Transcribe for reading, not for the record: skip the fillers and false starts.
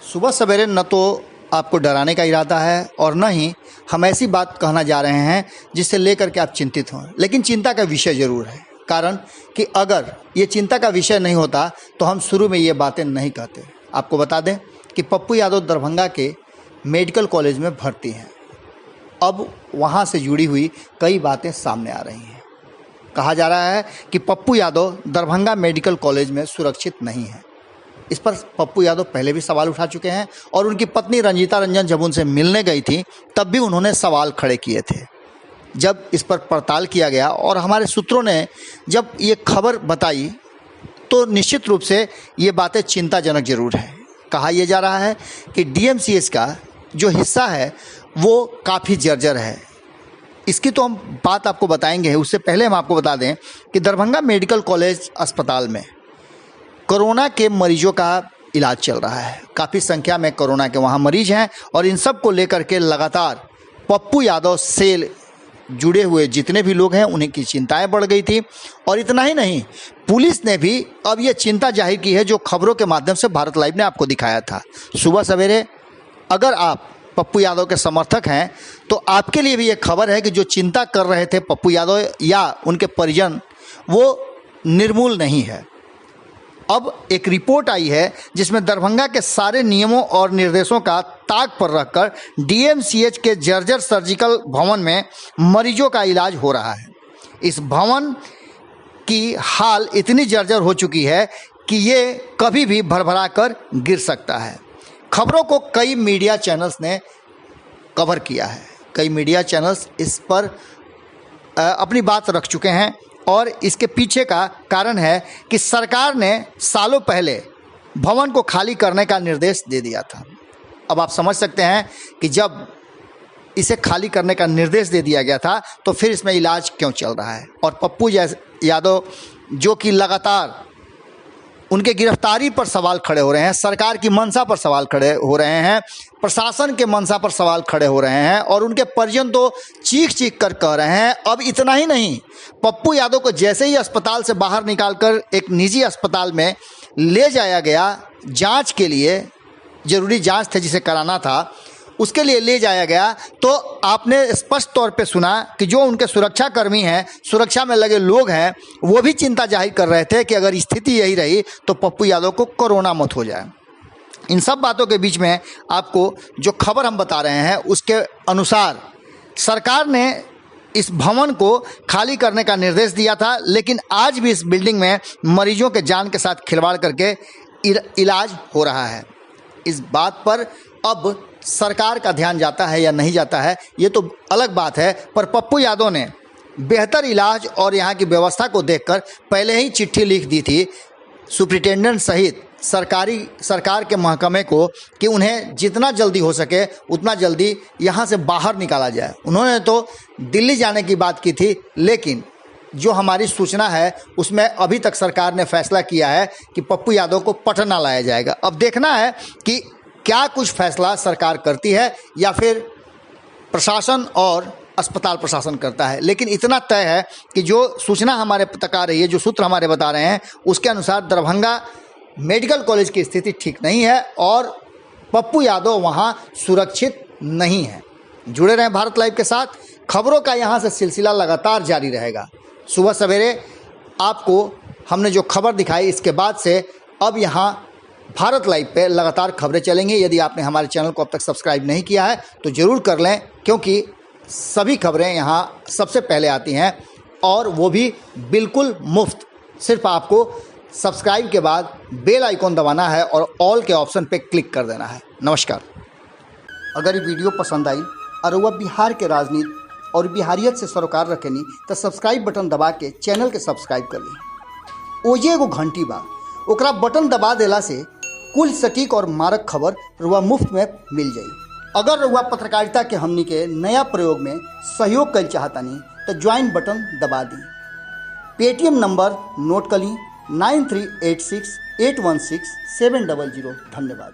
सुबह सवेरे न तो आपको डराने का इरादा है और न ही हम ऐसी बात कहना जा रहे हैं जिससे लेकर के आप चिंतित हों, लेकिन चिंता का विषय ज़रूर है। कारण कि अगर ये चिंता का विषय नहीं होता तो हम शुरू में ये बातें नहीं कहते। आपको बता दें कि पप्पू यादव दरभंगा के मेडिकल कॉलेज में भर्ती हैं। अब वहाँ से जुड़ी हुई कई बातें सामने आ रही हैं। कहा जा रहा है कि पप्पू यादव दरभंगा मेडिकल कॉलेज में सुरक्षित नहीं है। इस पर पप्पू यादव पहले भी सवाल उठा चुके हैं और उनकी पत्नी रंजीता रंजन जब उनसे मिलने गई थी तब भी उन्होंने सवाल खड़े किए थे। जब इस पर पड़ताल किया गया और हमारे सूत्रों ने जब ये खबर बताई तो निश्चित रूप से ये बातें चिंताजनक जरूर है। कहा यह जा रहा है कि डीएमसीएच का जो हिस्सा है वो काफ़ी जर्जर है। इसकी तो हम बात आपको बताएंगे, उससे पहले हम आपको बता दें कि दरभंगा मेडिकल कॉलेज अस्पताल में कोरोना के मरीजों का इलाज चल रहा है। काफ़ी संख्या में कोरोना के वहाँ मरीज हैं और इन सब को लेकर के लगातार पप्पू यादव से जुड़े हुए जितने भी लोग हैं उन्हीं की चिंताएं बढ़ गई थी। और इतना ही नहीं, पुलिस ने भी अब ये चिंता जाहिर की है जो खबरों के माध्यम से भारत लाइव ने आपको दिखाया था। सुबह सवेरे अगर आप पप्पू यादव के समर्थक हैं तो आपके लिए भी ये खबर है कि जो चिंता कर रहे थे पप्पू यादव या उनके परिजन वो निर्मूल नहीं है। अब एक रिपोर्ट आई है जिसमें दरभंगा के सारे नियमों और निर्देशों का ताक पर रखकर डीएमसीएच के जर्जर सर्जिकल भवन में मरीजों का इलाज हो रहा है। इस भवन की हाल इतनी जर्जर हो चुकी है कि ये कभी भी भरभरा कर गिर सकता है। खबरों को कई मीडिया चैनल्स ने कवर किया है। कई मीडिया चैनल्स इस पर अपनी बात रख चुके हैं और इसके पीछे का कारण है कि सरकार ने सालों पहले भवन को खाली करने का निर्देश दे दिया था। अब आप समझ सकते हैं कि जब इसे खाली करने का निर्देश दे दिया गया था तो फिर इसमें इलाज क्यों चल रहा है। और पप्पू यादव जो कि लगातार उनके गिरफ्तारी पर सवाल खड़े हो रहे हैं, सरकार की मंशा पर सवाल खड़े हो रहे हैं, प्रशासन के मंशा पर सवाल खड़े हो रहे हैं और उनके परिजन तो चीख चीख कर कह रहे हैं। अब इतना ही नहीं, पप्पू यादव को जैसे ही अस्पताल से बाहर निकालकर एक निजी अस्पताल में ले जाया गया जांच के लिए, जरूरी जांच थे जिसे कराना था, उसके लिए ले जाया गया तो आपने स्पष्ट तौर पे सुना कि जो उनके सुरक्षा कर्मी हैं, सुरक्षा में लगे लोग हैं, वो भी चिंता जाहिर कर रहे थे कि अगर स्थिति यही रही तो पप्पू यादव को कोरोना मत हो जाए। इन सब बातों के बीच में आपको जो खबर हम बता रहे हैं उसके अनुसार सरकार ने इस भवन को खाली करने का निर्देश दिया था, लेकिन आज भी इस बिल्डिंग में मरीजों के जान के साथ खिलवाड़ करके इलाज हो रहा है। इस बात पर अब सरकार का ध्यान जाता है या नहीं जाता है ये तो अलग बात है, पर पप्पू यादव ने बेहतर इलाज और यहाँ की व्यवस्था को देखकर पहले ही चिट्ठी लिख दी थी सुप्रिटेंडेंट सहित सरकार के महकमे को कि उन्हें जितना जल्दी हो सके उतना जल्दी यहाँ से बाहर निकाला जाए। उन्होंने तो दिल्ली जाने की बात की थी, लेकिन जो हमारी सूचना है उसमें अभी तक सरकार ने फैसला किया है कि पप्पू यादव को पटना लाया जाएगा। अब देखना है कि क्या कुछ फैसला सरकार करती है या फिर प्रशासन और अस्पताल प्रशासन करता है। लेकिन इतना तय है कि जो सूचना हमारे तक आ रही है, जो सूत्र हमारे बता रहे हैं, उसके अनुसार दरभंगा मेडिकल कॉलेज की स्थिति ठीक नहीं है और पप्पू यादव वहां सुरक्षित नहीं है। जुड़े रहें भारत लाइव के साथ, खबरों का यहाँ से सिलसिला लगातार जारी रहेगा। सुबह सवेरे आपको हमने जो खबर दिखाई इसके बाद से अब यहाँ भारत लाइव पे लगातार खबरें चलेंगी। यदि आपने हमारे चैनल को अब तक सब्सक्राइब नहीं किया है तो ज़रूर कर लें, क्योंकि सभी खबरें यहाँ सबसे पहले आती हैं और वो भी बिल्कुल मुफ्त। सिर्फ आपको सब्सक्राइब के बाद बेल आइकॉन दबाना है और ऑल के ऑप्शन पे क्लिक कर देना है। नमस्कार। अगर ये वीडियो पसंद आई और वह बिहार के राजनीति और बिहारियत से सरोकार रखेनी तो सब्सक्राइब बटन दबा के चैनल के सब्सक्राइब कर ली। ओजे एगो घंटी बा, ओकरा बटन दबा देला से कुल सटीक और मारक खबर रुआ मुफ्त में मिल जाई। अगर रुआ पत्रकारिता के हमनी के नया प्रयोग में सहयोग कर चाहतानी तो ज्वाइन बटन दबा दी। पेटीएम नंबर नोट कर ली 9386816700। धन्यवाद।